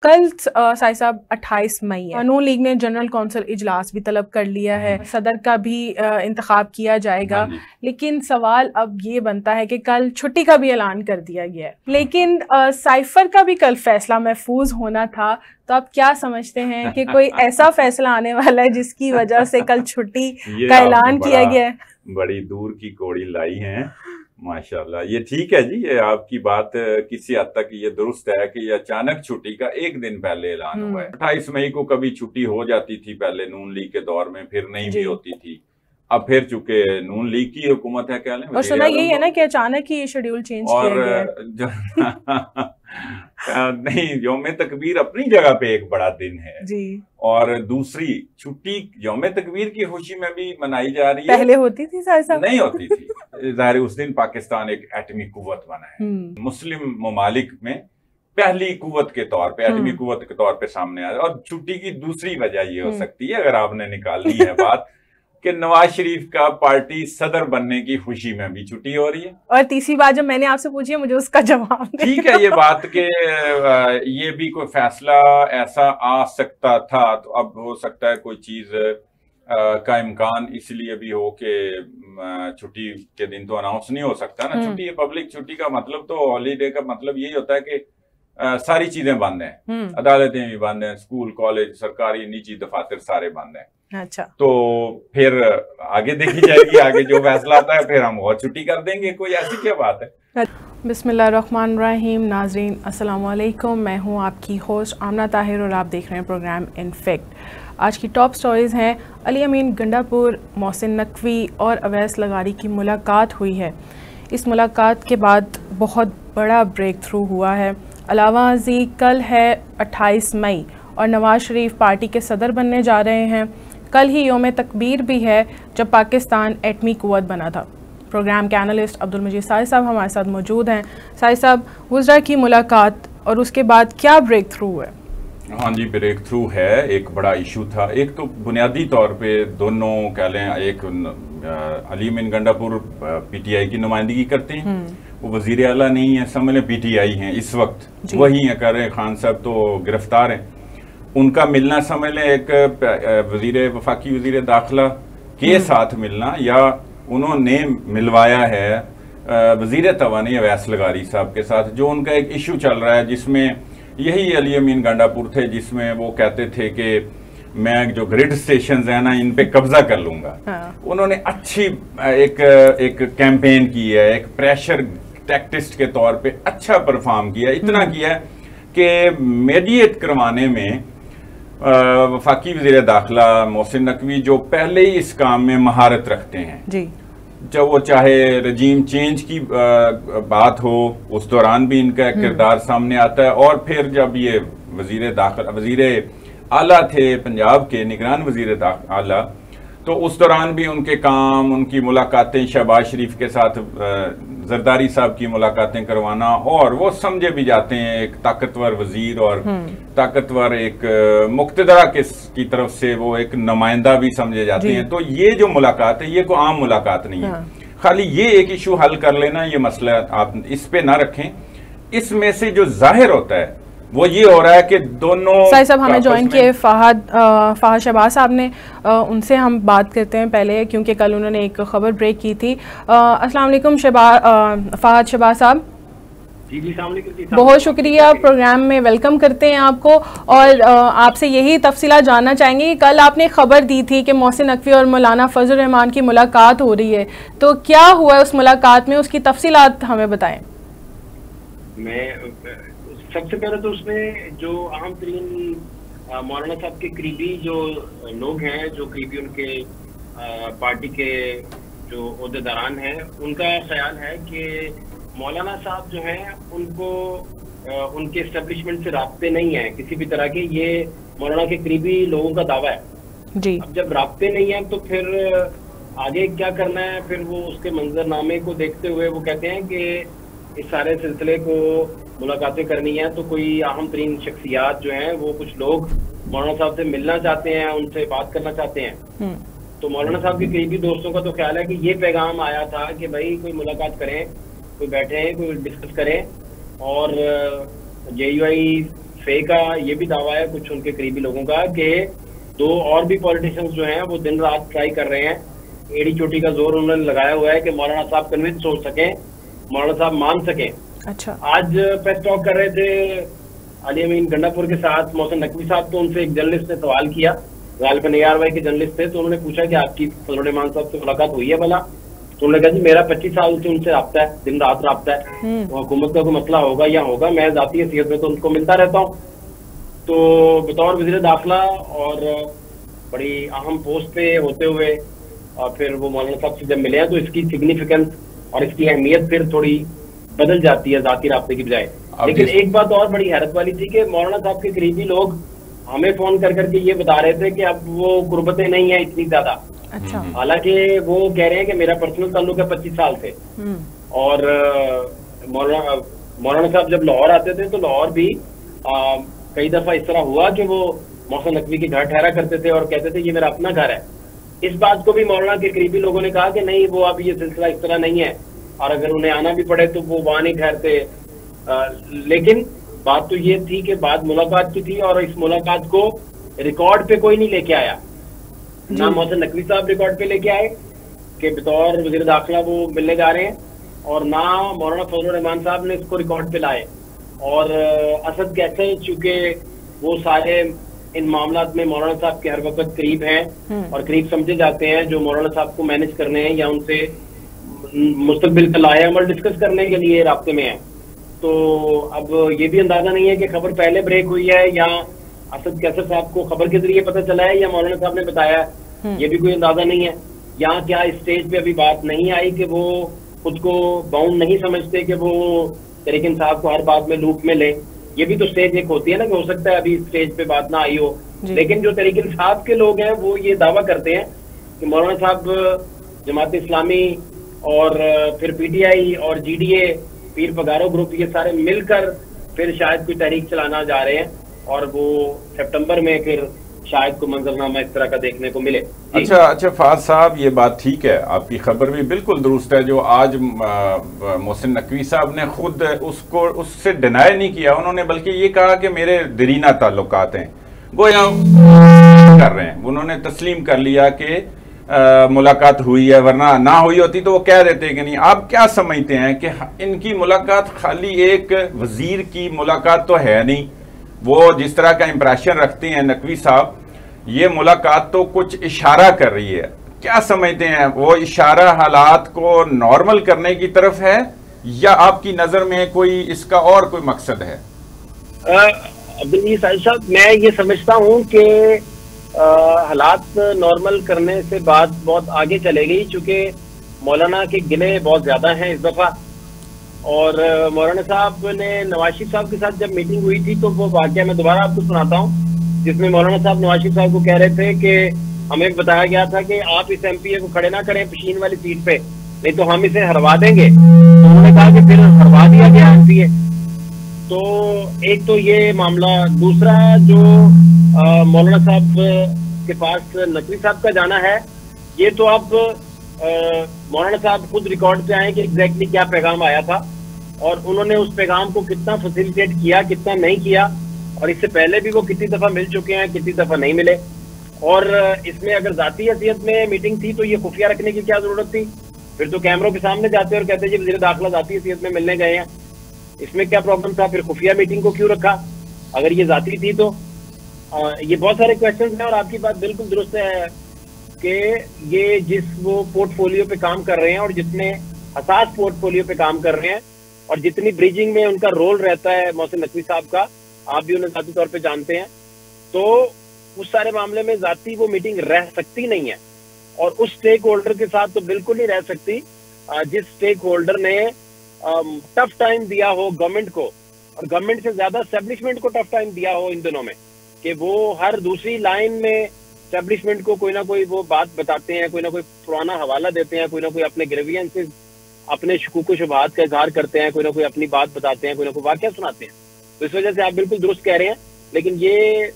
कल साई साहब 28 मई है। नून लीग ने जनरल कौंसिल इजलास भी तलब कर लिया है, सदर का भी इंतखाब किया जाएगा, लेकिन सवाल अब ये बनता है कि कल छुट्टी का भी ऐलान कर दिया गया है, लेकिन साइफर का भी कल फैसला महफूज होना था। तो आप क्या समझते हैं कि कोई ऐसा फैसला आने वाला है जिसकी वजह से कल छुट्टी का ऐलान किया गया है? बड़ी दूर की कौड़ी लाई है माशाल्लाह। ये ठीक है जी, ये आपकी बात किसी हद तक ये दुरुस्त है कि ये अचानक छुट्टी का एक दिन पहले ऐलान हुआ है। 28 मई को कभी छुट्टी हो जाती थी पहले नून लीग के दौर में, फिर नहीं भी होती थी। अब फिर चूंकि नून लीग की हुकूमत है, क्या और सुना यही है ना कि अचानक ही ये शेड्यूल चेंज किया गया है। नहीं, यौम तकबीर अपनी जगह पे एक बड़ा दिन है जी, और दूसरी छुट्टी यौम तकबीर की खुशी में भी मनाई जा रही है। पहले होती थी साहब? नहीं होती थी। ज़ाहिर उस दिन पाकिस्तान एक एटमी कुव्वत बना है, मुस्लिम ममालिक में पहली कुव्वत के तौर पे, एटमी कुव्वत के तौर पे सामने आया। और छुट्टी की दूसरी वजह ये हो सकती है, अगर आपने निकालनी है बात, कि नवाज शरीफ का पार्टी सदर बनने की खुशी में भी छुट्टी हो रही है। और तीसरी बात जब मैंने आपसे पूछी है, मुझे उसका जवाब ठीक है, ये बात के ये भी कोई फैसला ऐसा आ सकता था, तो अब हो सकता है कोई चीज का इम्कान इसलिए भी हो कि छुट्टी के दिन तो अनाउंस नहीं हो सकता ना। छुट्टी, पब्लिक छुट्टी का मतलब तो, हॉलीडे का मतलब यही होता है कि सारी चीजें बंद हैं, अदालतें भी बंद हैं, स्कूल कॉलेज सरकारी निजी दफातर सारे बंद हैं। अच्छा, तो फिर आगे देखी जाएगी, आगे जो फैसला आता है फिर हम और छुट्टी कर देंगे, कोई ऐसी क्या बात है। बिस्मिल्लाहिर्रहमानिर्रहीम। नाजरीन अस्सलाम वालेकुम, मैं हूं आपकी होस्ट आमना ताहिर और आप देख रहे हैं प्रोग्राम इनफेक्ट। आज की टॉप स्टोरीज हैं, अली अमीन गंडापुर, मोहसिन नकवी और अवैस लगारी की मुलाकात हुई है। इस मुलाकात के बाद बहुत बड़ा ब्रेक थ्रू हुआ है। अलावा अजी कल है 28 मई और नवाज शरीफ पार्टी के सदर बनने जा रहे हैं। कल ही यौम तकबीर भी है जब पाकिस्तान एटमी कुव्वत बना था। प्रोग्राम के एनालिस्ट अब्दुल मजीद साई साहब हमारे साथ मौजूद हैं। साई साहब, गुजरा की मुलाकात और उसके बाद क्या ब्रेक थ्रू है? हाँ जी, ब्रेक थ्रू है। एक बड़ा इशू था। एक तो बुनियादी तौर पे दोनों कह लें, एक अली अमीन गंडापुर पीटीआई की नुमाइंदगी करते हैं, वो वजीर आला नहीं है, समझ लें पीटीआई हैं इस वक्त, वही है, कर रहे हैं। खान साहब तो गिरफ्तार हैं, उनका मिलना समझ लें एक वफाकी वजीर दाखिला के साथ मिलना, या उन्होंने मिलवाया है वजीर तवानी अवैस लगारी साहब के साथ, जो उनका एक इशू चल रहा है जिसमें यही अली अमीन गंडापुर थे, जिसमें वो कहते थे कि मैं जो ग्रिड स्टेशन है ना, इन पे कब्जा कर लूंगा। उन्होंने अच्छी एक कैंपेन की है, एक प्रेशर टैक्टिस्ट के तौर पे अच्छा परफॉर्म किया। इतना किया कि मीडिएट करवाने में वफाकी वज़ीर दाखिला मोहसिन नकवी, जो पहले ही इस काम में महारत रखते हैं जी, जब वो चाहे रजीम चेंज की बात हो, उस दौरान भी इनका किरदार सामने आता है। और फिर जब ये वज़ीर आला थे पंजाब के, निगरान वज़ीर आला, तो उस दौरान भी उनके काम, उनकी मुलाकातें, शहबाज शरीफ के साथ जरदारी साहब की मुलाकातें करवाना, और वो समझे भी जाते हैं एक ताकतवर वजीर और ताकतवर एक मुक्तदरा की तरफ से वो एक नुमाइंदा भी समझे जाते हैं। तो ये जो मुलाकात है, ये कोई आम मुलाकात नहीं है। खाली ये एक इशू हल कर लेना, ये मसला आप इस पे ना रखें। इसमें से जो जाहिर होता है वो ये हो रहा है कि दोनों साई साहब हमें ज्वाइन किए फहद शहबाज साहब ने, उनसे हम बात करते हैं पहले, क्योंकि कल उन्होंने एक खबर ब्रेक की थी। अस्सलाम वालेकुम फहद शहबाज साहब। बहुत शुक्रिया, प्रोग्राम में वेलकम करते हैं आपको। और आपसे यही तफसीला जानना चाहेंगे कि कल आपने खबर दी थी कि मोहसिन नकवी और मौलाना फजल रहमान की मुलाकात हो रही है, तो क्या हुआ उस मुलाकात में, उसकी तफसीलात हमें बताएं। सबसे पहले तो उसमें जो अहम तरीन मौलाना साहब के करीबी जो लोग हैं, जो करीबी उनके पार्टी के जो ओहदेदारान हैं, उनका ख्याल है कि मौलाना साहब जो हैं उनको उनके एस्टेब्लिशमेंट से राब्ते नहीं है किसी भी तरह के। ये मौलाना के करीबी लोगों का दावा है जी। अब जब राब्ते नहीं है तो फिर आगे क्या करना है? फिर वो उसके मंजरनामे को देखते हुए वो कहते हैं कि इस सारे सिलसिले को मुलाकातें करनी है, तो कोई अहम तरीन शख्सियात जो हैं, वो कुछ लोग मौलाना साहब से मिलना चाहते हैं, उनसे बात करना चाहते हैं। तो मौलाना साहब के करीबी दोस्तों का तो ख्याल है कि ये पैगाम आया था कि भाई कोई मुलाकात करें, कोई बैठे, कोई डिस्कस करें, और JUI फे का ये भी दावा है कुछ उनके करीबी लोगों का कि 2 और भी पॉलिटिशियंस जो हैं वो दिन रात ट्राई कर रहे हैं, एड़ी चोटी का जोर उन्होंने लगाया हुआ है कि मौलाना साहब कन्विंस हो सकें, मौलाना साहब मान सकें। अच्छा, आज प्रेस टॉक कर रहे थे अली अमीन गंडापुर के साथ मोहसिन नकवी साहब, तो उनसे एक जर्नलिस्ट ने सवाल किया, गालिबन ARY के जर्नलिस्ट थे, तो उन्होंने पूछा कि आपकी फजल रहमान साहब से मुलाकात हुई है भला? तो उन्होंने कहा जी मेरा 25 साल से उनसे रब्ता है, दिन रात रब्ता है, हुकूमत का कोई मसला होगा या होगा, मैं जाती हैसियत में तो उनको मिलता रहता हूँ। तो बतौर वज़ीर दाखिला और बड़ी अहम पोस्ट पे होते हुए फिर वो मौलाना साहब से जब मिले हैं तो इसकी सिग्निफिकेंस और इसकी अहमियत फिर थोड़ी बदल जाती है जाती राब्ते की बजाय। लेकिन एक बात और बड़ी हैरत वाली थी कि मौलाना साहब के करीबी लोग हमें फोन कर करके ये बता रहे थे कि अब वो गुर्बतें नहीं है इतनी ज्यादा। अच्छा, हालांकि वो कह रहे हैं कि मेरा पर्सनल ताल्लुक है 25 साल से। और मौलाना साहब जब लाहौर आते थे तो लाहौर भी कई दफा इस तरह हुआ कि वो मोहसिन नकवी के घर ठहरा करते थे और कहते थे ये मेरा अपना घर है। इस बात को भी मौलाना के करीबी लोगों ने कहा कि नहीं, वो अब ये सिलसिला इस तरह नहीं है और अगर उन्हें आना भी पड़े तो वो वहां नहीं ठहरते। लेकिन बात तो ये थी कि बात मुलाकात की थी और इस मुलाकात को रिकॉर्ड पे कोई नहीं लेके आया, ना मोहसिन नकवी साहब रिकॉर्ड पे लेके आए कि बतौर वज़ीर दाखिला वो मिलने जा रहे हैं, और ना मौलाना फजल रहमान साहब ने इसको रिकॉर्ड पे लाए। और असद कैसे, चूंकि वो सारे इन मामलात में मौलाना साहब के हर वक्त करीब हैं और करीब समझे जाते हैं, जो मौलाना साहब को मैनेज करने हैं या उनसे मुस्तकबिल का लाए अमल डिस्कस करने के लिए राब्ते में है। तो अब ये भी अंदाजा नहीं है कि खबर पहले ब्रेक हुई है या असद कैसर साहब को खबर के जरिए पता चला है या मौलाना साहब ने बताया है, ये भी कोई अंदाजा नहीं है। यहाँ क्या इस स्टेज पे अभी बात नहीं आई कि वो खुद को बाउंड नहीं समझते कि वो तरीकिन साहब को हर बात में लूप में ले। ये भी तो स्टेज एक होती है ना कि हो सकता है अभी स्टेज पे बात ना आई हो, लेकिन जो तरीकिन साहब के लोग हैं वो ये दावा करते हैं कि मौलाना साहब जमात इस्लामी और फिर PTI और GDA पीर पगारो ग्रुप ये सारे मिलकर फिर शायद कोई तहरीक चलाना जा रहे हैं और वो सितंबर में फिर शायद को मंजरनामा इस तरह का देखने को मिले। अच्छा फाज साहब, ये बात ठीक है, आपकी खबर भी बिल्कुल दुरुस्त है। जो आज मोहसिन नकवी साहब ने खुद उससे डिनाई नहीं किया उन्होंने, बल्कि ये कहा कि मेरे दरीना ताल्लुकात हैं, गोया कर रहे हैं। उन्होंने तस्लीम कर लिया कि मुलाकात हुई है, वरना ना हुई होती तो वो कह देते कि नहीं। आप क्या समझते हैं कि इनकी मुलाकात खाली एक वजीर की मुलाकात तो है नहीं, वो जिस तरह का इंप्रेशन रखते हैं नकवी साहब, ये मुलाकात तो कुछ इशारा कर रही है। क्या समझते हैं, वो इशारा हालात को नॉर्मल करने की तरफ है या आपकी नजर में कोई इसका और कोई मकसद है? अब्दुल साहब, मैं ये समझता हूँ कि हालात नॉर्मल करने से बात बहुत आगे चले गई, चूंकि मौलाना के गिले बहुत ज्यादा हैं इस दफा। और मौलाना साहब ने नवाज शरीफ साहब के साथ जब मीटिंग हुई थी तो वो वाकया मैं दोबारा आपको सुनाता हूँ, जिसमें मौलाना साहब नवाज शरीफ साहब को कह रहे थे कि हमें बताया गया था कि आप इस MPA को खड़े ना करें पशीन वाली सीट पे, नहीं तो हम इसे हरवा देंगे। तो उन्होंने कहा कि फिर हरवा दिया गया MPA। तो एक तो ये मामला, दूसरा जो मौलाना साहब के पास नकवी साहब का जाना है, ये तो अब मौलाना साहब खुद रिकॉर्ड पे आए कि एग्जैक्टली क्या पैगाम आया था और उन्होंने उस पैगाम को कितना फैसिलिटेट किया, कितना नहीं किया, और इससे पहले भी वो कितनी दफा मिल चुके हैं, कितनी दफा नहीं मिले। और इसमें अगर जाती हैसियत में मीटिंग थी तो ये खुफिया रखने की क्या जरूरत थी? फिर तो कैमरों के सामने जाते और कहते जी वज़ीर दाखिला जाती हैसियत में मिलने गए हैं, इसमें क्या प्रॉब्लम था? फिर खुफिया मीटिंग को क्यों रखा अगर ये जाती थी तो? ये बहुत सारे क्वेश्चन हैं और आपकी बात बिल्कुल दुरुस्त है कि ये जिस वो पोर्टफोलियो पे काम कर रहे हैं और जितने हसास पोर्टफोलियो पे काम कर रहे हैं और जितनी ब्रिजिंग में उनका रोल रहता है मोहसिन नकवी साहब का, आप भी उन्हें जाती तौर पे जानते हैं, तो उस सारे मामले में जाती वो मीटिंग रह सकती नहीं है। और उस स्टेक होल्डर के साथ तो बिल्कुल नहीं रह सकती जिस स्टेक होल्डर ने टफ टाइम दिया हो गवर्नमेंट को, और गवर्नमेंट से ज्यादा एस्टेब्लिशमेंट को टफ टाइम दिया हो इन दिनों में, कि वो हर दूसरी लाइन में एस्टेब्लिशमेंट को कोई ना कोई वो बात बताते हैं, कोई ना कोई पुराना हवाला देते हैं, कोई ना कोई अपने ग्रेवियंसेस, अपने शकूक शुबहात का इजहार करते हैं, कोई ना कोई अपनी बात बताते हैं, कोई ना कोई वाकया सुनाते हैं। तो इस वजह से आप बिल्कुल दुरुस्त कह रहे हैं, लेकिन ये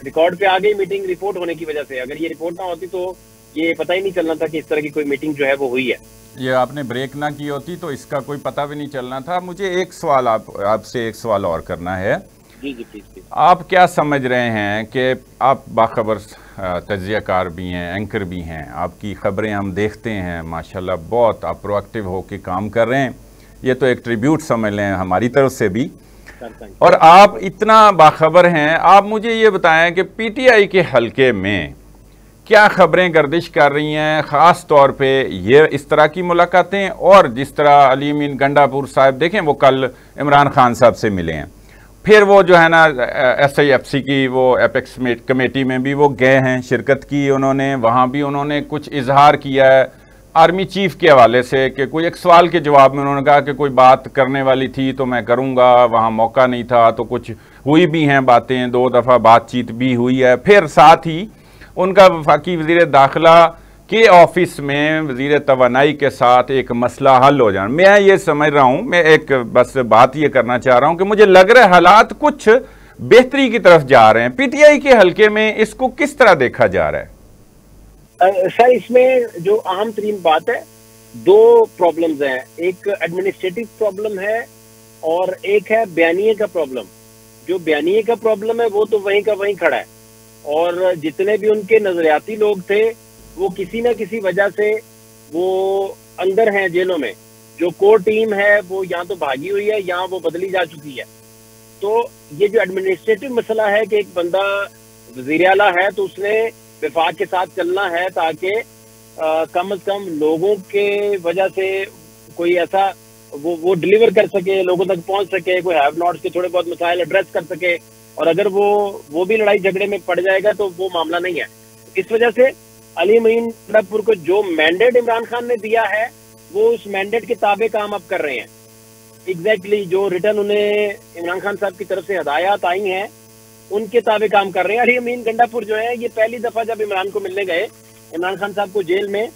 रिकॉर्ड पे आ गई मीटिंग रिपोर्ट होने की वजह से। अगर ये रिपोर्ट ना होती तो ये पता ही नहीं चलना था कि इस तरह की कोई मीटिंग जो है वो हुई है। ये आपने ब्रेक ना की होती तो इसका कोई पता भी नहीं चलना था। मुझे एक सवाल आपसे एक सवाल और करना है जी जी प्लीज। आप क्या समझ रहे हैं कि आप बाखबर तज्जियाकार भी हैं, एंकर भी हैं, आपकी खबरें हम देखते हैं, माशाल्लाह बहुत आप प्रोएक्टिव होकर काम कर रहे हैं, ये तो एक ट्रिब्यूट समझ लें हमारी तरफ से भी। और आप इतना बाखबर हैं, आप मुझे ये बताएं कि पीटीआई के हलके में क्या खबरें गर्दिश कर रही हैं, ख़ास तौर पे ये इस तरह की मुलाकातें, और जिस तरह अली अमीन गंडापुर साहब देखें वो कल इमरान खान साहब से मिले हैं, फिर वो जो है ना SIFC की वो एपेक्स कमेटी में भी वो गए हैं, शिरकत की उन्होंने, वहाँ भी उन्होंने कुछ इजहार किया है आर्मी चीफ के हवाले से कि कोई एक सवाल के जवाब में उन्होंने कहा कि कोई बात करने वाली थी तो मैं करूँगा, वहाँ मौका नहीं था, तो कुछ हुई भी हैं बातें, 2 दफ़ा बातचीत भी हुई है। फिर साथ ही उनका वफाकी वज़ीर दाखिला के ऑफिस में वज़ीर तवानाई के साथ एक मसला हल हो जाए। मैं ये समझ रहा हूँ, मैं एक बस बात ये करना चाह रहा हूँ कि मुझे लग रहा है हालात कुछ बेहतरी की तरफ जा रहे हैं। पीटीआई के हलके में इसको किस तरह देखा जा रहा है? सर, इसमें जो अहम तरीन बात है, 2 प्रॉब्लम्स हैं। एक एडमिनिस्ट्रेटिव प्रॉब्लम है और एक है बयानिए का प्रॉब्लम। जो बयानिए का प्रॉब्लम है वो तो वहीं का वहीं खड़ा है, और जितने भी उनके नजरियाती लोग थे वो किसी न किसी वजह से वो अंदर हैं जेलों में। जो कोर टीम है वो या तो भागी हुई है या वो बदली जा चुकी है। तो ये जो एडमिनिस्ट्रेटिव मसला है कि एक बंदा वज़ीर आला है तो उसने विफाक के साथ चलना है ताकि कम से कम लोगों के वजह से कोई ऐसा वो डिलीवर कर सके, लोगों तक पहुंच सके, कोई हैव नॉट्स के थोड़े बहुत मसाइल एड्रेस कर सके। और अगर वो भी लड़ाई झगड़े में पड़ जाएगा तो वो मामला नहीं है। इस वजह से अली अमीन गंडापुर को जो मैंडेट इमरान खान ने दिया है वो उस मैंडेट के ताबे काम अब कर रहे हैं। एग्जैक्टली जो रिटर्न उन्हें इमरान खान साहब की तरफ से हदायत आई हैं उनके ताबे काम कर रहे हैं। अली अमीन गंडापुर जो है, ये पहली दफा जब इमरान को मिलने गए, इमरान खान साहब को जेल में,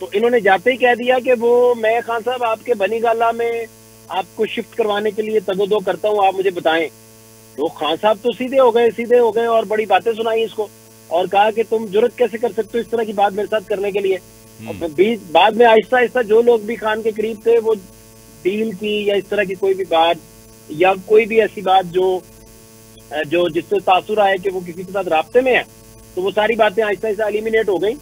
तो इन्होंने जाते ही कह दिया कि वो मैं खान साहब आपके बनी गाला में आपको शिफ्ट करवाने के लिए तगोदो करता हूँ, आप मुझे बताएं। तो खान साहब तो सीधे हो गए और बड़ी बातें सुनाई इसको और कहा कि तुम जुर्रत कैसे कर सकते हो इस तरह की बात मेरे साथ करने के लिए। और बाद में आहिस्ता आहिस्ता जो लोग भी खान के करीब थे वो डील की या इस तरह की कोई भी बात या कोई भी ऐसी बात जो जिससे तासुर आए कि वो किसी के साथ राब्ते में है, तो वो सारी बातें आहिस्ता आहिस्ता एलिमिनेट हो गई।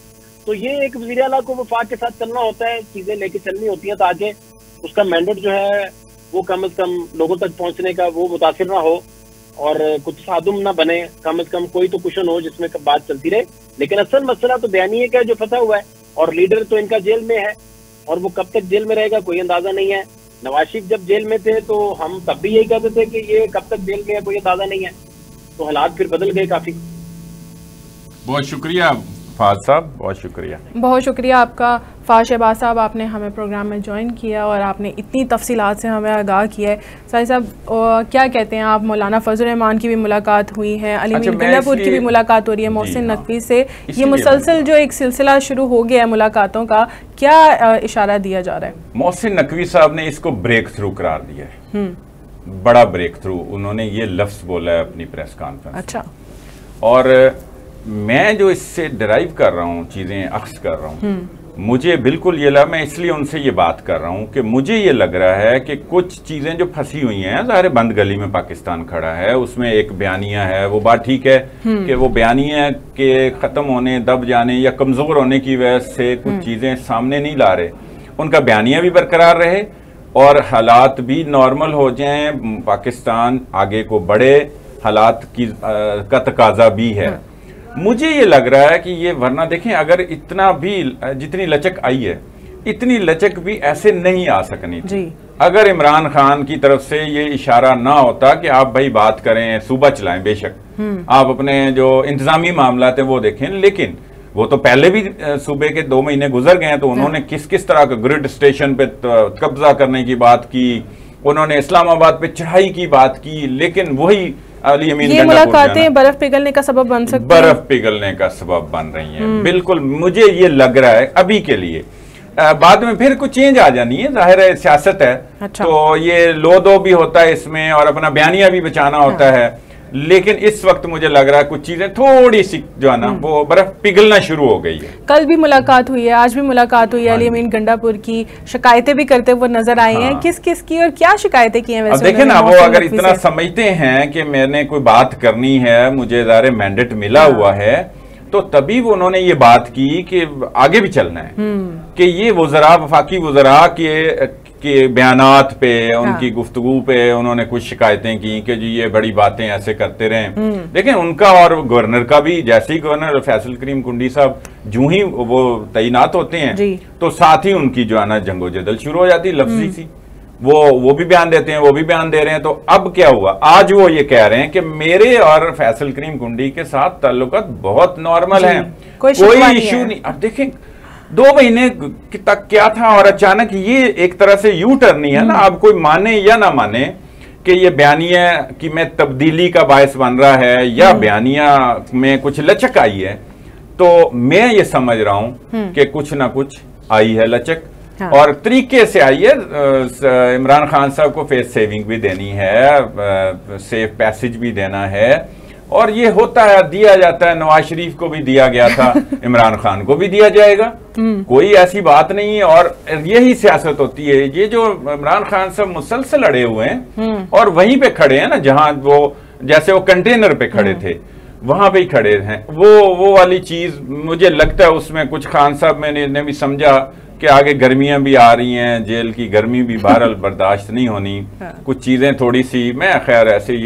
तो ये एक वज़ीर आला को वफाक के साथ चलना होता है, चीजें लेके चलनी होती है ताकि उसका मैंडेट जो है वो कम से कम लोगों तक पहुंचने का वो मुतासिर ना हो और कुछ सादुम ना बने, कम से कम कोई तो कुशन हो जिसमें बात चलती रहे। लेकिन असल मसला तो बयानिए का जो फंसा हुआ है, और लीडर तो इनका जेल में है और वो कब तक जेल में रहेगा कोई अंदाजा नहीं है। नवाज शरीफ जब जेल में थे तो हम तब भी यही कहते थे कि ये कब तक जेल में है कोई अंदाजा नहीं है। तो हालात फिर बदल गए काफी। बहुत शुक्रिया फाज साहब, बहुत शुक्रिया। बहुत शुक्रिया आपका फाज शहबाज साहब, आपने हमें प्रोग्राम में ज्वाइन किया और आपने इतनी तफसीलात से हमें आगाह किया है। साहिब साहब क्या कहते हैं आप, मौलाना फजल रहमान की भी मुलाकात हुई है, अली अमीन गंडापुर की भी मुलाकात हो रही है, मोहसिन नकवी से ये मुसलसल जो एक सिलसिला शुरू हो गया है मुलाकातों का, क्या इशारा दिया जा रहा है? मोहसिन नकवी साहब ने इसको ब्रेक थ्रू करार दिया है, बड़ा ब्रेक थ्रू। उन्होंने ये लफ्ज बोला है अपनी प्रेस कॉन्फ्रेंस। अच्छा। और मैं जो इससे डिराइव कर रहा हूँ, चीज़ें अक्स कर रहा हूँ, मुझे बिल्कुल ये लगा, मैं इसलिए उनसे ये बात कर रहा हूँ कि मुझे ये लग रहा है कि कुछ चीज़ें जो फंसी हुई हैं, ज़ाहिर बंद गली में पाकिस्तान खड़ा है, उसमें एक बयानिया है, वो बात ठीक है कि वो बयानिया के ख़त्म होने, दब जाने या कमज़ोर होने की वजह से कुछ चीज़ें सामने नहीं ला रहे, उनका बयानिया भी बरकरार रहे और हालात भी नॉर्मल हो जाएं, पाकिस्तान आगे को बढ़े, हालात की का तकाजा भी है। मुझे ये लग रहा है कि ये, वरना देखें अगर इतना भी जितनी लचक आई है, इतनी लचक भी ऐसे नहीं आ सकनी थी अगर इमरान खान की तरफ से ये इशारा ना होता कि आप भाई बात करें, सूबा चलाएं, बेशक आप अपने जो इंतजामी मामला थे वो देखें, लेकिन वो तो पहले भी सूबे के 2 महीने गुजर गए हैं, तो उन्होंने किस किस तरह का ग्रिड स्टेशन पे कब्जा करने की बात की, उन्होंने इस्लामाबाद पे चढ़ाई की बात की, लेकिन वही अली अमीन ये मुलाकातें बर्फ पिघलने का सबब बन सकती हैं, बर्फ पिघलने का सबब बन रही हैं। बिल्कुल मुझे ये लग रहा है अभी के लिए, बाद में फिर कुछ चेंज आ जानी है, जाहिर है सियासत है। अच्छा। तो ये लो दो भी होता है इसमें और अपना बयानिया भी बचाना होता है, लेकिन इस वक्त मुझे लग रहा है कुछ चीजें थोड़ी सी जो है ना वो बर्फ पिघलना शुरू हो गई है। कल भी मुलाकात हुई है, आज भी मुलाकात हुई है, अली अमीन गंडापुर की शिकायतें भी करते हुए नजर आए हैं। किस किस की और क्या शिकायतें की हैं? वैसे देखें ना, वो अगर इतना समझते हैं कि मैंने कोई बात करनी है, मुझे ज़ाहिर मैंडेट मिला हुआ है, तो तभी वो उन्होंने ये बात की कि आगे भी चलना है, कि ये वज़रा, वफाकी वज़रा के बयानात पे, उनकी गुफ्तगू पे उन्होंने कुछ शिकायतें की कि जी ये बड़ी बातें ऐसे करते रहे। लेकिन उनका और गवर्नर का भी, जैसे ही गवर्नर फैसल करीम कुंडी साहब जूं ही वो तैनात होते हैं तो साथ ही उनकी जो है ना जंगोजदल शुरू हो जाती है, लफ्जी सी। वो भी बयान देते हैं, वो भी बयान दे रहे हैं। तो अब क्या हुआ, आज वो ये कह रहे हैं कि मेरे और फैसल करीम कुंडी के साथ ताल्लुकात बहुत नॉर्मल हैं, कोई इशू नहीं। अब देखें 2 महीने तक क्या था और अचानक ये एक तरह से यू टर्न ही है ना। अब कोई माने या ना माने कि ये बयानिया की में तब्दीली का बायस बन रहा है या बयानिया में कुछ लचक आई है, तो मैं ये समझ रहा हूं कि कुछ ना कुछ आई है लचक। हाँ। और तरीके से आई है। इमरान खान साहब को फेस सेविंग भी देनी है, सेफ पैसेज भी देना है, और ये होता है, दिया जाता है। नवाज शरीफ को भी दिया गया था, इमरान खान को भी दिया जाएगा, कोई ऐसी बात नहीं है। और यही सियासत होती है। ये जो इमरान खान साहब मुसलसल अड़े हुए हैं और वहीं पे खड़े हैं ना, जहां वो जैसे वो कंटेनर पे खड़े थे वहां पे ही खड़े हैं। वो वाली चीज मुझे लगता है उसमें कुछ खान साहब ने भी समझा कि आगे गर्मियां भी आ रही हैं, जेल की गर्मी भी बहरहाल बर्दाश्त नहीं होनी। कुछ चीजें थोड़ी सी, मैं खैर ऐसे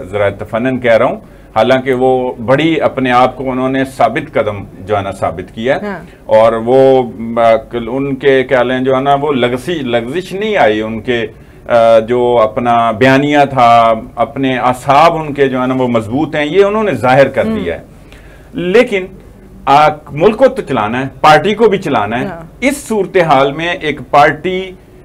जरा तफनन कह रहा हूँ, हालांकि वो बड़ी अपने आप को उन्होंने साबित कदम जो है ना साबित किया। और वो उनके क्या लें जो है ना वो लग्जिश नहीं आई, उनके जो अपना बयानिया था, अपने असाब उनके जो है ना वो मजबूत हैं, ये उन्होंने जाहिर कर दिया है। लेकिन मुल्क को तो चलाना है, पार्टी को भी चलाना है। इस सूरत हाल में एक पार्टी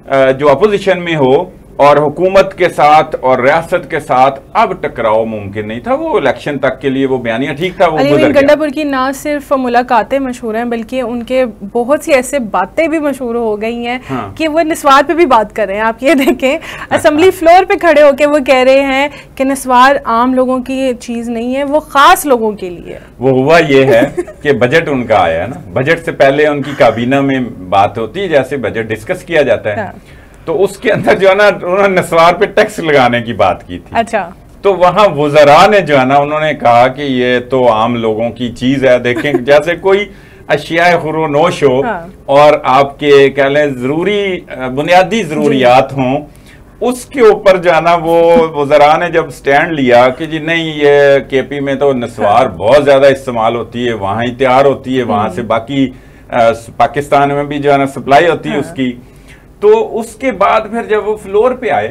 जो अपोजिशन में हो और हुकूमत के साथ और रियासत के साथ अब टकराव मुमकिन नहीं था। वो इलेक्शन तक के लिए वो बयानिया ठीक था, वो गुजर गया। गंडापुर की ना सिर्फ मुलाकातें मशहूर हैं बल्कि उनके बहुत सी ऐसे बातें भी मशहूर हो गई हैं कि वो निस्वार पे भी बात कर रहे हैं। आप ये देखें, असेंबली फ्लोर पे खड़े होकर वो कह रहे हैं कि निस्वार आम लोगों की चीज नहीं है, वो खास लोगों के लिए। वो हुआ ये है कि बजट उनका आया है ना, बजट से पहले उनकी काबीना में बात होती है, जैसे बजट डिस्कस किया जाता है, तो उसके अंदर जो है ना उन्होंने नस्वार पे टैक्स लगाने की बात की थी। अच्छा। तो वहां वज़रा ने जो है ना उन्होंने कहा कि ये तो आम लोगों की चीज है। देखें जैसे कोई अशियाए खुरोनोश हो और आपके कह लें जरूरी बुनियादी जरूरियात हों, उसके ऊपर जो है ना वो वज़रा ने जब स्टैंड लिया कि जी नहीं, ये केपी में तो नस्वार बहुत ज्यादा इस्तेमाल होती है, वहां ही तैयार होती है, वहां से बाकी पाकिस्तान में भी जो है ना सप्लाई होती है उसकी। तो उसके बाद फिर जब वो फ्लोर पे आए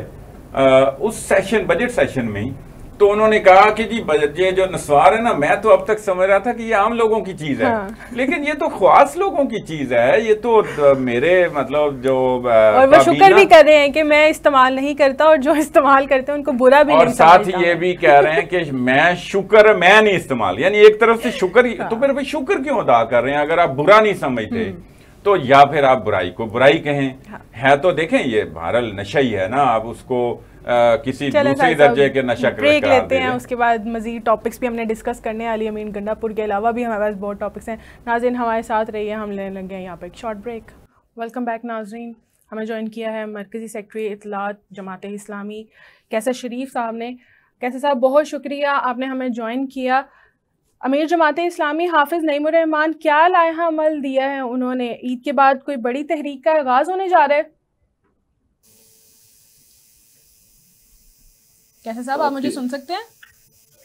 उस सेशन, बजट सेशन में, तो उन्होंने कहा कि जी बजट, ये जो नस्वार है ना, मैं तो अब तक समझ रहा था कि ये आम लोगों की चीज है, लेकिन ये तो ख्वास लोगों की चीज है, ये तो मेरे मतलब जो और वो शुक्र भी कर रहे हैं कि मैं इस्तेमाल नहीं करता और जो इस्तेमाल करते हैं उनको बुरा भी और साथ ही ये भी कह रहे हैं कि मैं नहीं इस्तेमाल, यानी एक तरफ से शुक्र। तो फिर भाई शुक्र क्यों अदा कर रहे हैं अगर आप बुरा नहीं समझते, तो या फिर आप बुराई को बुराई कहें। है तो देखें ये बहरहाल नशा ही है ना, आप उसको किसी दूसरे दर्जे के नशा ब्रेक लेते हैं, उसके बाद मजीद टॉपिक्स भी हमने डिस्कस करने। अली अमीन गंडापुर के अलावा भी हमारे पास बहुत टॉपिक्स हैं। नाज़रीन हमारे साथ रहिए, हम लेने लगे हैं यहाँ पर एक शॉर्ट ब्रेक। वेलकम बैक नाज़रीन। हमें ज्वाइन किया है मरकज़ी सेक्रेटरी इत्तलात जमात इस्लामी कैसर शरीफ साहब ने। कैसर साहब बहुत शुक्रिया, आपने हमें ज्वाइन किया। अमीर जमात इस्लामी हाफिज़ नईमुर रहमान, क्या लायहा अमल दिया है उन्होंने? ईद के बाद कोई बड़ी तहरीक का आगाज होने जा रहा है? कैसे साहब आप मुझे सुन सकते हैं?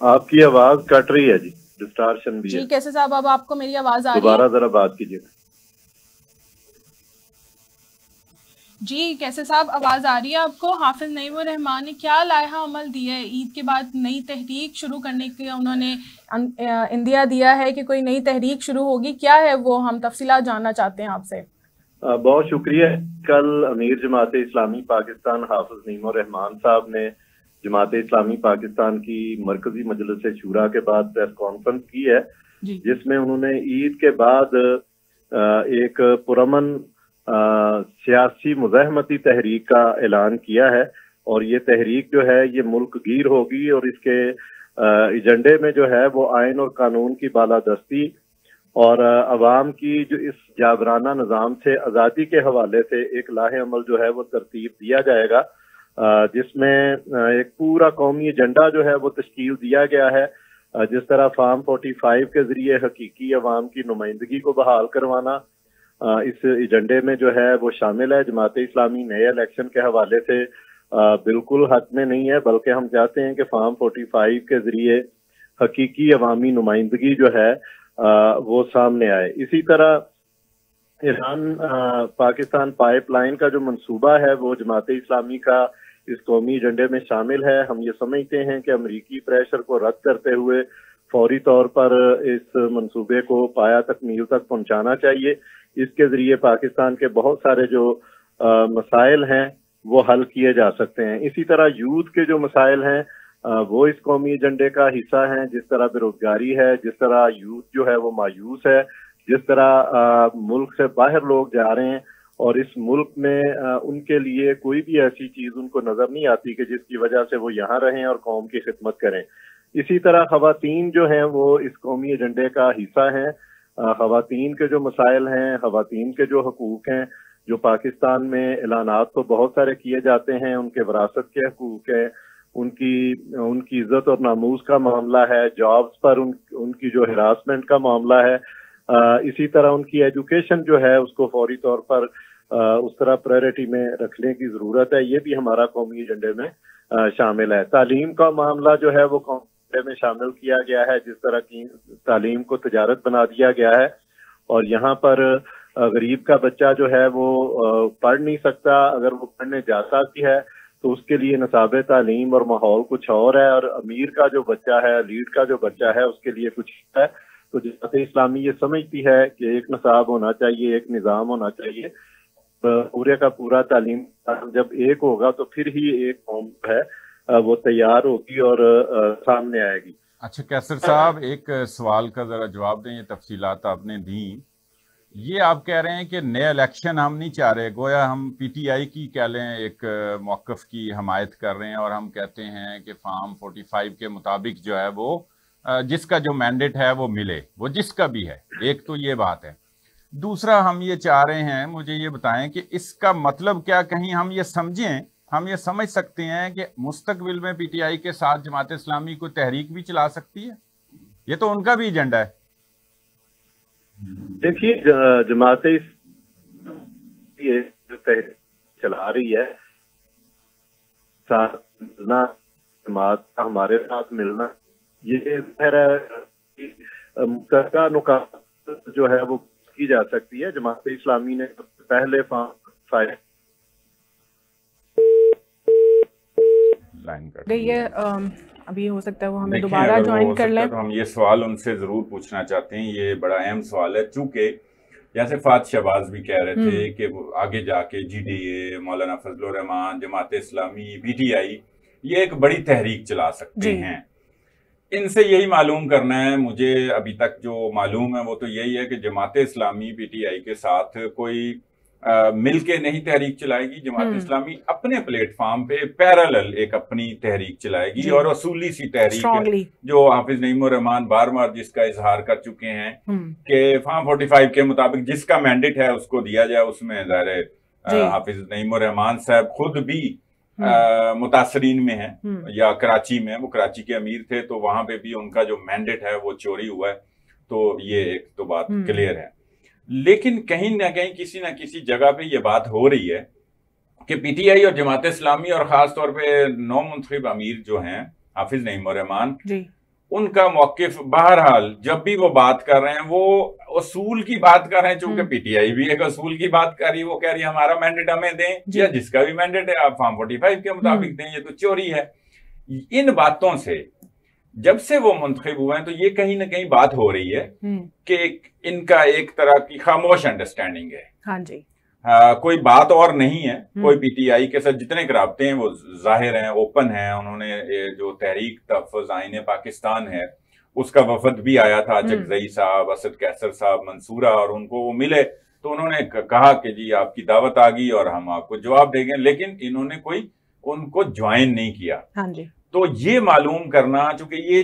आपकी आवाज कट रही है जी, डिस्टॉर्शन भी है। जी कैसे साहब, अब आपको मेरी आवाज आ रही है? दोबारा जरा बात कीजिए। जी कैसे साहब, आवाज आ रही है आपको? हाफिज नईमुर रहमान ने क्या लायहा अमल दिया है? ईद के बाद नई तहरीक शुरू करने के उन्होंने इंदिया दिया है कि कोई नई तहरीक शुरू होगी, क्या है वो? हम तफसीलात जानना चाहते हैं आपसे। बहुत शुक्रिया। कल अमीर जमात इस्लामी पाकिस्तान हाफिज नईमुर रहमान साहब ने जमात इस्लामी पाकिस्तान की मरकजी मजलिस शूरा के बाद प्रेस कॉन्फ्रेंस की है, जिसमें उन्होंने ईद के बाद एक पुरअमन सियासी मुज़ाहमती तहरीक का ऐलान किया है। और ये तहरीक जो है ये मुल्क गिर होगी और इसके एजेंडे में जो है वो आइन और कानून की बालादस्ती और अवाम की जो इस जाबराना निज़ाम से आज़ादी के हवाले से एक लाहे अमल जो है वो तरतीब दिया जाएगा, जिसमें एक पूरा कौमी एजेंडा जो है वो तश्कील दिया गया है। जिस तरह फार्म 45 के जरिए हकीकी अवाम की नुमाइंदगी को बहाल करवाना इस एजेंडे में जो है वो शामिल है। जमात इस्लामी नए इलेक्शन के हवाले से बिल्कुल हक में नहीं है, बल्कि हम चाहते हैं कि फार्म 45 के जरिए हकीकी अवामी नुमाइंदगी जो है वो सामने आए। इसी तरह ईरान पाकिस्तान पाइपलाइन का जो मंसूबा है वो जमात इस्लामी का इस कौमी एजेंडे में शामिल है। हम ये समझते हैं कि अमरीकी प्रेशर को रद्द करते हुए फौरी तौर पर इस मंसूबे को पाया तकमील तक पहुंचाना चाहिए। इसके जरिए पाकिस्तान के बहुत सारे जो मसाइल हैं वो हल किए जा सकते हैं। इसी तरह यूथ के जो मसाइल हैं वो इस कौमी एजेंडे का हिस्सा हैं। जिस तरह बेरोजगारी है, जिस तरह यूथ जो है वो मायूस है, जिस तरह मुल्क से बाहर लोग जा रहे हैं और इस मुल्क में उनके लिए कोई भी ऐसी चीज उनको नजर नहीं आती कि जिसकी वजह से वो यहाँ रहें और कौम की खिदमत करें। इसी तरह खवातीन जो हैं वो इस कौमी एजेंडे का हिस्सा हैं। खवातीन के जो मसाइल हैं, खवातीन के जो हकूक हैं, जो पाकिस्तान में ऐलानात तो बहुत सारे किए जाते हैं, उनके विरासत के हकूक हैं, उनकी इज्जत और नामूस का मामला है, जॉब्स पर उनकी जो हिरासमेंट का मामला है, इसी तरह उनकी एजुकेशन जो है उसको फौरी तौर पर उस तरह प्रायोरिटी में रखने की जरूरत है। ये भी हमारा कौमी एजेंडे में शामिल है। तालीम का मामला जो है वो कौमी एजेंडे में शामिल किया गया है। जिस तरह की तालीम को तिजारत बना दिया गया है और यहाँ पर गरीब का बच्चा जो है वो पढ़ नहीं सकता। अगर वो पढ़ने जाता भी है तो उसके लिए निसाब तालीम और माहौल कुछ और है, और अमीर का जो बच्चा है, लीड का जो बच्चा है, उसके लिए कुछ है। तो जमात इस्लामी ये समझती है कि एक निसाब होना चाहिए, एक निज़ाम होना चाहिए। पूरे का पूरा तालीम जब एक होगा तो फिर ही एक कौम है वो तैयार होगी और सामने आएगी। अच्छा कैसर साहब, एक सवाल का जरा जवाब दें। ये तफसीलात आपने दी, ये आप कह रहे हैं कि नए इलेक्शन हम नहीं चाह रहे, गोया हम पीटीआई की कह लें एक मौक़िफ़ की हमायत कर रहे हैं और हम कहते हैं कि फार्म 45 के मुताबिक जो है वो जिसका जो मैंडेट है वो मिले, वो जिसका भी है। एक तो ये बात है। दूसरा हम ये चाह रहे हैं, मुझे ये बताएं कि इसका मतलब क्या, कहीं हम ये समझें, हम ये समझ सकते हैं कि मुस्तकबिल में पीटीआई के साथ जमात इस्लामी को तहरीक भी चला सकती है? ये तो उनका भी एजेंडा है। देखिए, जमात ये चला रही है, साथ मिलना, जमात का हमारे साथ मिलना, ये मुतलका नुकात जो है वो की जा सकती है। जमात इस्लामी ने पहले लाइन कर गई है, अभी हो सकता है वो हमें दोबारा ज्वाइन कर लें। तो हम ये सवाल उनसे जरूर पूछना चाहते हैं। ये बड़ा अहम सवाल है, चूंकि जैसे फात शहबाज भी कह रहे थे कि वो आगे जाके जीडीए, मौलाना फजलुर रहमान, जमात इस्लामी, पीटीआई ये एक बड़ी तहरीक चला सकते हैं। इनसे यही मालूम करना है मुझे। अभी तक जो मालूम है वो तो यही है कि जमात इस्लामी पीटीआई के साथ कोई मिलके नहीं तहरीक चलाएगी। जमात इस्लामी अपने प्लेटफॉर्म पे पैरेलल एक अपनी तहरीक चलाएगी और असूली सी तहरीक जो हाफिज नईमुर रहमान बार बार जिसका इजहार कर चुके हैं कि फार्म 45 के मुताबिक जिसका मैंडेट है उसको दिया जाए। उसमें ज़ाहिर हाफिज नईमुर रहमान साहब खुद भी मुतासरीन में है या कराची में, वो कराची के अमीर थे, तो वहां पे भी उनका जो मैंडेट है वो चोरी हुआ है। तो ये एक तो बात क्लियर है। लेकिन कहीं ना कहीं किसी ना किसी जगह पे ये बात हो रही है कि पीटीआई और जमात इस्लामी और खास तौर पे नौ मुंतखब अमीर जो हैं हाफिज नईमुर रहमान, उनका मौकिफ बहरहाल जब भी वो बात कर रहे हैं वो असूल की बात कर रहे हैं। चूंकि पीटीआई भी एक असूल की बात कर रही है, वो कह रही है हमारा मैंडेट हमें दें या जिसका भी मैंडेट है आप फार्म 45 के मुताबिक दें, ये तो चोरी है। इन बातों से जब से वो मुंतखब हुए हैं तो ये कहीं ना कहीं बात हो रही है कि इनका एक तरह की खामोश अंडरस्टैंडिंग है। हाँ जी, कोई बात और नहीं है। कोई पीटीआई के साथ जितने राब्ते हैं वो जाहिर हैं, ओपन हैं। उन्होंने जो तहरीक तहफ़्फ़ुज़ आईन पाकिस्तान है उसका वफद भी आया था, चकजई साहब, असद कैसर साहब, मंसूरा, और उनको वो मिले तो उन्होंने कहा कि जी आपकी दावत आ गई और हम आपको जवाब देंगे। लेकिन इन्होंने कोई उनको ज्वाइन नहीं किया। हाँ जी। तो ये मालूम करना, चूंकि ये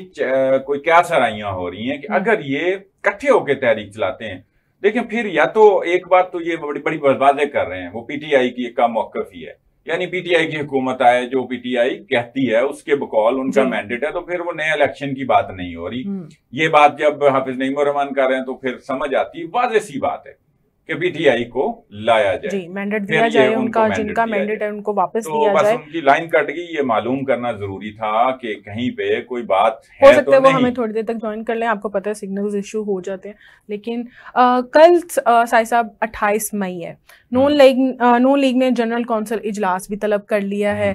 कोई क्या सराइयां हो रही हैं कि अगर ये इकट्ठे होकर तहरीक चलाते हैं, देखें फिर या तो एक बात तो ये बड़ी बड़ी वादे कर रहे हैं, वो पीटीआई की एक का मौकफ ही है, यानी पीटीआई की हुकूमत आए, जो पीटीआई कहती है उसके बकौल उनका मैंडेट है, तो फिर वो नए इलेक्शन की बात नहीं हो रही। ये बात जब हाफिज नईम उर रहमान कर रहे हैं तो फिर समझ आती है, वाज़ेह सी बात है कि पीटीआई को लाया जाए, जी मैंडेट दिया जाए, उनका जिनका मैंडेट है उनको वापस दिया बस जाए। उनकी लाइन कट गई, ये मालूम करना जरूरी था कि कहीं पे कोई बात हो है सकता है तो वो हमें थोड़ी देर तक ज्वाइन कर लें, आपको पता है सिग्नल्स इशू हो जाते हैं। लेकिन कल साई साहब 28 मई है, नून लीग ने जनरल कौंसिल इजलास भी तलब कर लिया है,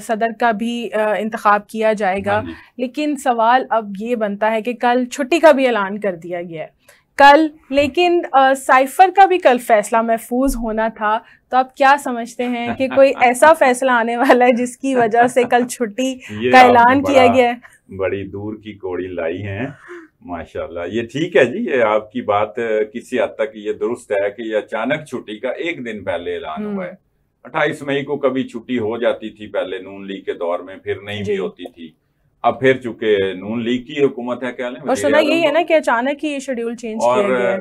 सदर का भी इंतखाब किया जाएगा, लेकिन सवाल अब ये बनता है कि कल छुट्टी का भी ऐलान कर दिया गया है कल, लेकिन साइफर का भी कल फैसला महफूज होना था, तो आप क्या समझते हैं कि कोई ऐसा फैसला आने वाला है जिसकी वजह से कल छुट्टी का ऐलान किया गया है? बड़ी दूर की कौड़ी लाई है माशाल्लाह। ये ठीक है जी, ये आपकी बात किसी हद तक ये दुरुस्त है कि ये अचानक छुट्टी का एक दिन पहले ऐलान हुआ है। 28 मई को कभी छुट्टी हो जाती थी पहले नून लीग के दौर में, फिर नहीं भी होती थी, अब फिर चूंकि नून लीग की हुकूमत है क्या लें, और सुना यही है ना कि अचानक ही ये शेड्यूल चेंज किया गया है।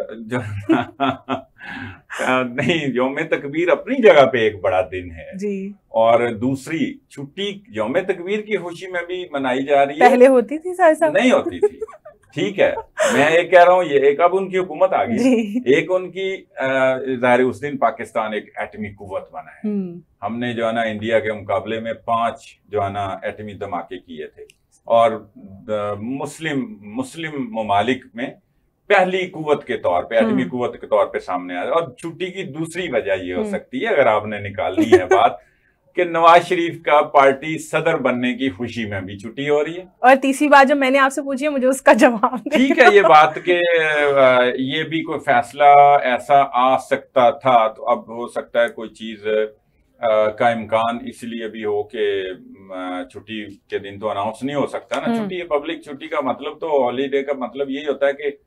नहीं, यौम तकबीर अपनी जगह पे एक बड़ा दिन है जी, और दूसरी छुट्टी यौम तकबीर की खुशी में भी मनाई जा रही है। पहले होती थी साहब? नहीं होती थी, ठीक है, मैं ये कह रहा हूँ, ये एक अब उनकी हुकूमत आ गई, एक उनकी ज़ाहिर उस दिन पाकिस्तान एक एटमी कुव्वत बना है। हमने जो है ना इंडिया के मुकाबले में 5 जो है ना एटमी धमाके किए थे, और मुस्लिम ममालिक में पहली कुव्वत के तौर पे, एटमी कुव्वत के तौर पे सामने आया। और छुट्टी की दूसरी वजह ये हो सकती है, अगर आपने निकालनी है बात, कि नवाज शरीफ का पार्टी सदर बनने की खुशी में भी छुट्टी हो रही है। और तीसरी बात जब मैंने आपसे पूछी है, मुझे उसका जवाब ठीक है, ये बात के ये भी कोई फैसला ऐसा आ सकता था, तो अब हो सकता है कोई चीज का इम्कान इसलिए भी हो कि छुट्टी के दिन तो अनाउंस नहीं हो सकता ना। छुट्टी, पब्लिक छुट्टी का मतलब तो, हॉलीडे का मतलब यही होता है कि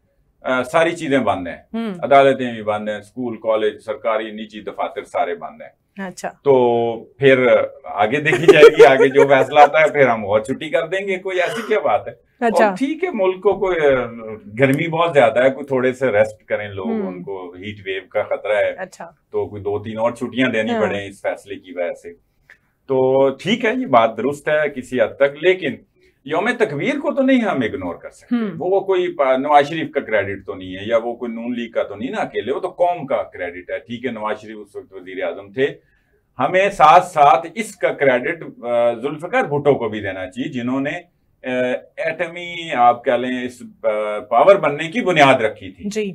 सारी चीजें बंद हैं, अदालतें भी बंद हैं, स्कूल कॉलेज सरकारी निजी दफातर सारे बंद हैं। अच्छा, तो फिर आगे देखी जाएगी, आगे जो फैसला आता है फिर हम और छुट्टी कर देंगे, कोई ऐसी क्या बात है। अच्छा, और ठीक है, मुल्क को कोई गर्मी बहुत ज्यादा है, कोई थोड़े से रेस्ट करें लोग, उनको हीट वेव का खतरा है। अच्छा, तो कोई 2-3 और छुट्टियां देनी पड़े इस फैसले की वजह से, तो ठीक है, ये बात दुरुस्त है किसी हद तक। लेकिन यौम तकबीर को तो नहीं हम इग्नोर कर सकते। वो कोई नवाज शरीफ का क्रेडिट तो नहीं है, या वो कोई नून लीग का तो नहीं ना अकेले, वो तो कौम का क्रेडिट है। ठीक है, नवाज शरीफ उस वक्त वजीर आजम थे, हमें साथ साथ इसका क्रेडिट जुल्फिकार भुट्टो को भी देना चाहिए, जिन्होंने एटमी आप कह लें इस पावर बनने की बुनियाद रखी थी जी।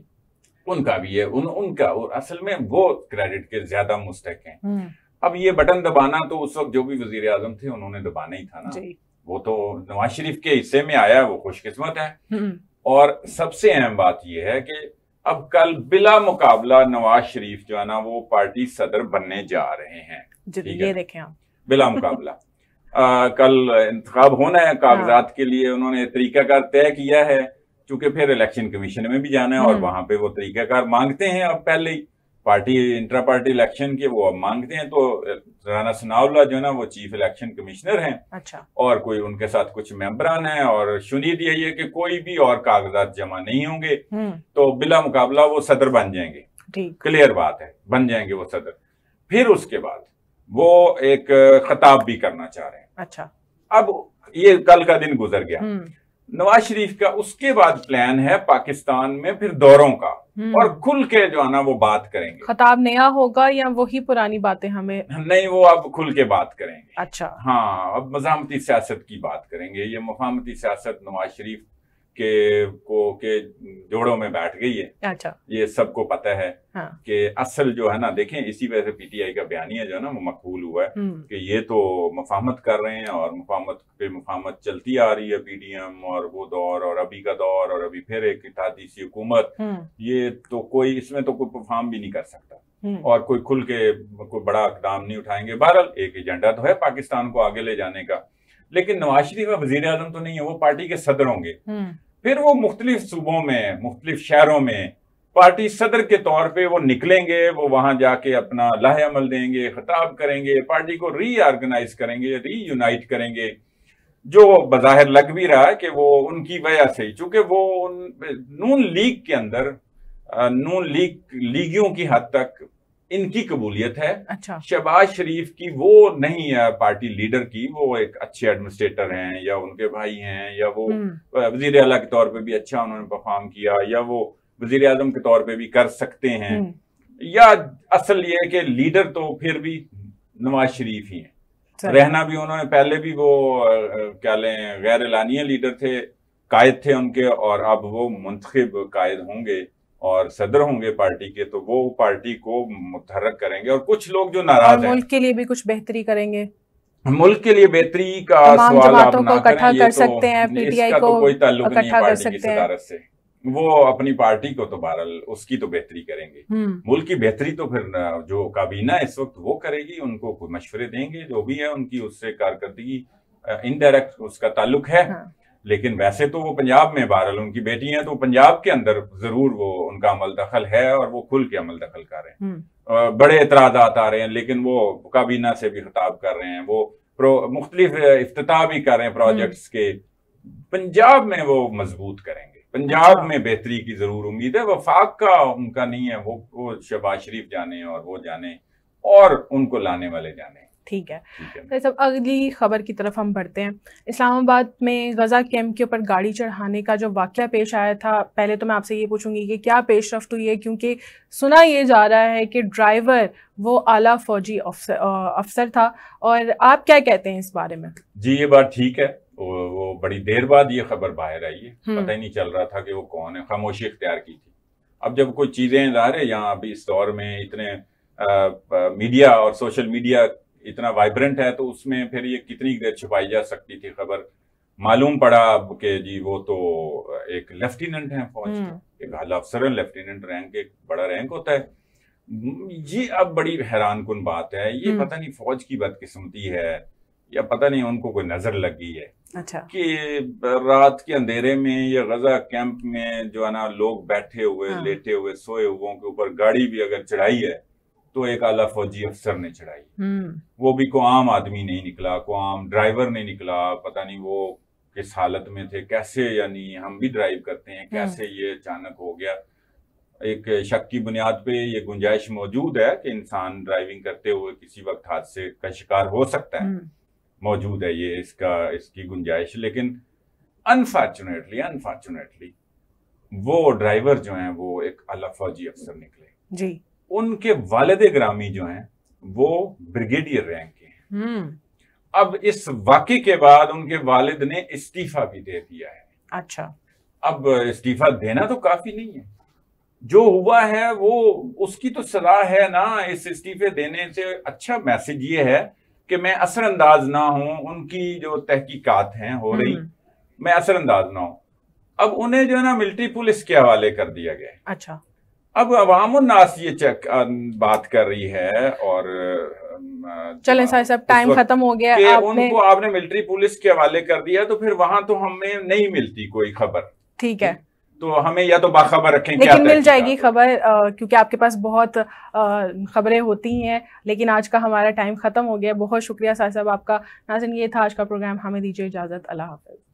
उनका भी है, उनका, और असल में वो क्रेडिट के ज्यादा मुस्तहक हैं। अब ये बटन दबाना तो उस वक्त जो भी वजीर आजम थे उन्होंने दबाना ही था ना जी। वो तो नवाज शरीफ के हिस्से में आया, वो खुशकिस्मत है। और सबसे अहम बात यह है कि अब कल बिला मुकाबला नवाज शरीफ जो है ना वो पार्टी सदर बनने जा रहे हैं। ये देखें आप, बिला मुकाबला कल इंतखाब होना है, कागजात के लिए उन्होंने तरीकाकार तय किया है, क्योंकि फिर इलेक्शन कमीशन में भी जाना है और वहां पे वो तरीकाकार मांगते हैं। अब पहले ही पार्टी इंट्रा पार्टी इलेक्शन के वो अब मांगते हैं, तो राना सनाउल्लाह जो है ना वो चीफ इलेक्शन कमिश्नर हैं। अच्छा, और कोई उनके साथ कुछ मेंबरान हैं, और शुनीद यही है कि कोई भी और कागजात जमा नहीं होंगे, तो बिला मुकाबला वो सदर बन जाएंगे। क्लियर बात है, बन जाएंगे वो सदर। फिर उसके बाद वो एक खिताब भी करना चाह रहे हैं। अच्छा, अब ये कल का दिन गुजर गया, नवाज शरीफ का उसके बाद प्लान है पाकिस्तान में फिर दौरों का, और खुल के जो है ना वो बात करेंगे। खिताब नया होगा या वही पुरानी बातें हमें? नहीं, वो अब खुल के बात करेंगे। अच्छा, हाँ, अब मज़ामती सियासत की बात करेंगे। ये मुफाहमती सियासत नवाज शरीफ के जोड़ों में बैठ गई है। अच्छा, ये सबको पता है। हाँ। कि असल जो है ना, देखें इसी वजह से पीटीआई का बयानिया जो है ना वो मकबूल हुआ है कि ये तो मुफाहमत कर रहे हैं, और मुफाहमत पे मुफाहमत चलती आ रही है, पीडीएम और वो दौर और अभी का दौर और अभी फिर एक इत्तेहादी सी हुकूमत, ये तो कोई इसमें तो कोई परफॉर्म भी नहीं कर सकता, और कोई खुल के कोई बड़ा इकदाम नहीं उठाएंगे। बहरहाल एक एजेंडा तो है पाकिस्तान को आगे ले जाने का, लेकिन नवाज शरीफ वजीर आजम तो नहीं है, वो पार्टी के सदर होंगे। फिर वो मुख्तलिफ सूबों में, मुख्तलिफ शहरों में पार्टी सदर के तौर पे वो निकलेंगे, वो वहां जाके अपना लाहे अमल देंगे, खिताब करेंगे, पार्टी को रीऑर्गेनाइज करेंगे, रीयूनाइट करेंगे। जो बज़ाहिर लग भी रहा है कि वो उनकी वजह से ही, चूंकि वो नून लीग के अंदर नून लीगियों की हद तक इनकी कबूलियत है। अच्छा। शहबाज शरीफ की वो नहीं है पार्टी लीडर की, वो एक अच्छे एडमिनिस्ट्रेटर हैं या उनके भाई हैं, या वो वजीर आला के तौर पे भी अच्छा उन्होंने परफॉर्म किया, या वो वजीर आजम के तौर पे भी कर सकते हैं, या असल ये है कि लीडर तो फिर भी नवाज शरीफ ही हैं। रहना भी उन्होंने पहले भी वो क्या लें गैर एलानिया लीडर थे, कायद थे उनके, और अब वो मुंतखब कायद होंगे और सदर होंगे पार्टी के, तो वो पार्टी को मुतहर्रक करेंगे। और कुछ लोग जो नाराज हैं, मुल्क के लिए भी कुछ बेहतरी करेंगे, मुल्क के लिए बेहतरी का सवाल आप ना करें, ये तो इसका तो कोई ताल्लुक नहीं है पार्टी की सदारत से। वो अपनी पार्टी को तो बहरहाल उसकी तो बेहतरी करेंगे, मुल्क की बेहतरी तो फिर जो काबीना इस वक्त वो करेगी, उनको कोई मशवरे देंगे, जो भी है उनकी उससे कारकर्दगी इनडायरेक्ट उसका ताल्लुक है। हाँ। लेकिन वैसे तो वो पंजाब में बहरहाल उनकी बेटी हैं, तो पंजाब के अंदर जरूर वो उनका अमल दखल है और वो खुल के अमल दखल कर रहे हैं। बड़े एतराज़ात आ रहे हैं, लेकिन वो काबीना से भी खिताब कर रहे हैं, वो मुख्तलिफ इफ्तिताह भी कर रहे हैं प्रोजेक्ट्स के। पंजाब में वो मजबूत करेंगे, पंजाब में बेहतरी की जरूर उम्मीद है। वफाक का उनका नहीं है, वो शहबाज शरीफ जाने और वो जाने और उनको लाने वाले जाने। ठीक है, तो सब अगली खबर की तरफ हम बढ़ते हैं। इस्लामाबाद में गजा कैंप के ऊपर गाड़ी चढ़ाने का जो वाकया पेश आया था, पहले तो मैं आपसे ये पूछूंगी कि क्या पेशरफ्त हुई है, क्योंकि सुना ये जा रहा है कि ड्राइवर वो आला फौजी अफसर था, और आप क्या कहते हैं इस बारे में? जी ये बात ठीक है, वो बड़ी देर बाद ये खबर बाहर आई है, पता ही नहीं चल रहा था कि वो कौन है, खामोशी इख्तियार की थी। अब जब कोई चीजें ज़ाहिर है यहाँ अभी इस दौर में इतने मीडिया और सोशल मीडिया इतना वाइब्रेंट है, तो उसमें फिर ये कितनी देर छुपाई जा सकती थी खबर। मालूम पड़ा अब कि जी वो तो एक लेफ्टिनेंट है फौज के, एक आला अफसर है, लेफ्टिनेंट रैंक एक बड़ा रैंक होता है जी। अब बड़ी हैरान कुन बात है, ये पता नहीं फौज की बदकिस्मती है या पता नहीं उनको कोई नजर लगी है। अच्छा। कि रात के अंधेरे में या गजा कैंप में जो है ना लोग बैठे हुए लेटे हुए सोए हुए के ऊपर गाड़ी भी अगर चढ़ाई है तो एक आला फौजी अफसर ने चढ़ाई, वो भी को आम आदमी नहीं निकला, को आम ड्राइवर नहीं निकला। पता नहीं वो किस हालत में थे, कैसे, यानी हम भी ड्राइव करते हैं, कैसे ये अचानक हो गया। एक शक की बुनियाद पे ये गुंजाइश मौजूद है कि इंसान ड्राइविंग करते हुए किसी वक्त हादसे का शिकार हो सकता है, मौजूद है ये इसकी गुंजाइश। लेकिन अनफॉर्चुनेटली वो ड्राइवर जो हैं वो एक आला फौजी अफसर निकले जी। उनके वालिद ग्रामी जो हैं वो ब्रिगेडियर रैंक के हैं। अब इस वाक़े के बाद उनके वालिद ने इस्तीफा भी दे दिया है। अच्छा। अब इस्तीफा देना तो काफी नहीं है, जो हुआ है वो उसकी तो सजा है ना। इस इस्तीफे देने से अच्छा मैसेज ये है कि मैं असरअंदाज ना हूं, उनकी जो तहकीकात हैं हो रही, मैं असरअंदाज ना हूं। अब उन्हें जो है ना मिलिट्री पुलिस के हवाले कर दिया गया। अच्छा। अब अवामुन्नास ये बात कर रही है, और चलें साहब टाइम खत्म हो गया, उनको आपने मिलिट्री पुलिस के हवाले कर दिया, तो फिर वहां तो हमें नहीं मिलती कोई खबर। ठीक है, तो हमें या तो बाखबर रखें, लेकिन मिल जाएगी खबर, क्योंकि आपके पास बहुत खबरें होती हैं। लेकिन आज का हमारा टाइम खत्म हो गया। बहुत शुक्रिया साहब आपका। नाज़रीन, ये था आज का प्रोग्राम, हमें दीजिए इजाजत। अल्लाह हाफ़िज़।